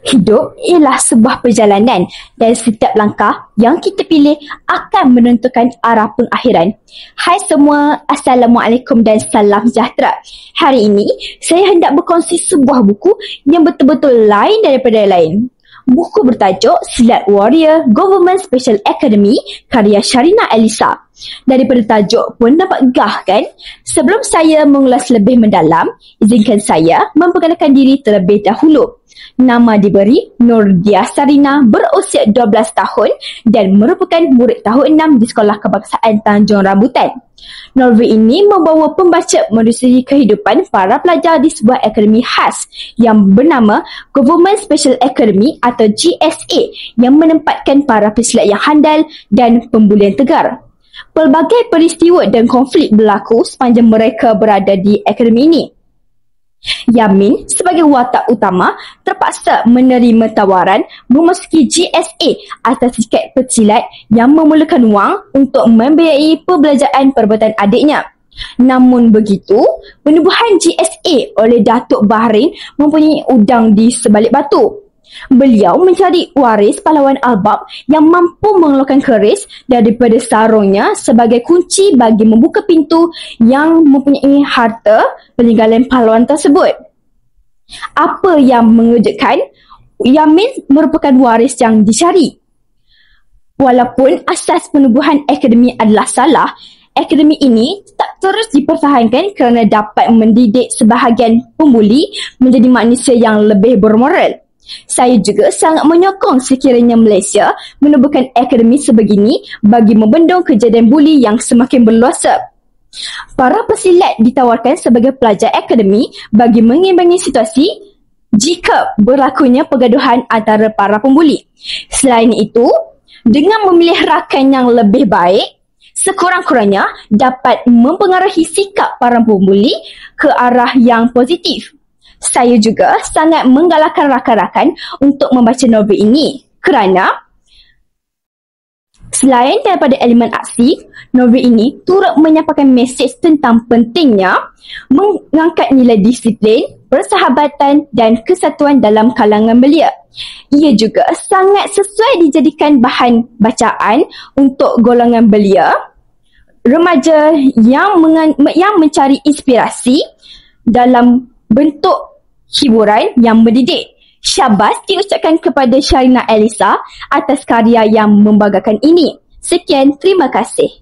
Hidup ialah sebuah perjalanan dan setiap langkah yang kita pilih akan menentukan arah pengakhiran. Hai semua, Assalamualaikum dan salam sejahtera. Hari ini, saya hendak berkongsi sebuah buku yang betul-betul lain daripada yang lain. Buku bertajuk Silat Warrior Government Special Academy karya Sharina Elisa. Daripada tajuk pun nampak gah kan? Sebelum saya mengulas lebih mendalam, izinkan saya memperkenalkan diri terlebih dahulu. Nama diberi Nurdia Sarina, berusia 12 tahun dan merupakan murid tahun 6 di Sekolah Kebangsaan Tanjung Rambutan. Novel ini membawa pembaca menelusuri kehidupan para pelajar di sebuah akademi khas yang bernama Government Special Academy atau GSA yang menempatkan para pesilat yang handal dan pembulian tegar. Pelbagai peristiwa dan konflik berlaku sepanjang mereka berada di akademi ini. Yamin sebagai watak utama terpaksa menerima tawaran memasuki GSA atas tiket pesilat yang memerlukan wang untuk membiayai pembelajaran perbuatan adiknya. Namun begitu, penubuhan GSA oleh Datuk Bahrain mempunyai udang di sebalik batu. Beliau mencari waris pahlawan Albab yang mampu mengeluarkan keris daripada sarungnya sebagai kunci bagi membuka pintu yang mempunyai harta peninggalan pahlawan tersebut. Apa yang mengejutkan, Yamin merupakan waris yang dicari. Walaupun asas penubuhan akademi adalah salah, akademi ini tak terus dipertahankan kerana dapat mendidik sebahagian pembuli menjadi manusia yang lebih bermoral. Saya juga sangat menyokong sekiranya Malaysia menubuhkan akademi sebegini bagi membendung kejadian buli yang semakin berluasa. Para pesilat ditawarkan sebagai pelajar akademi bagi mengimbangi situasi jika berlakunya pergaduhan antara para pembuli. Selain itu, dengan memilih rakan yang lebih baik, sekurang-kurangnya dapat mempengaruhi sikap para pembuli ke arah yang positif. Saya juga sangat menggalakkan rakan-rakan untuk membaca novel ini kerana selain daripada elemen aksi, novel ini turut menyampaikan mesej tentang pentingnya mengangkat nilai disiplin, persahabatan dan kesatuan dalam kalangan belia. Ia juga sangat sesuai dijadikan bahan bacaan untuk golongan belia, remaja yang mencari inspirasi dalam bentuk hiburan yang mendidik. Syabas diucapkan kepada Sharina Elisa atas karya yang membanggakan ini. Sekian, terima kasih.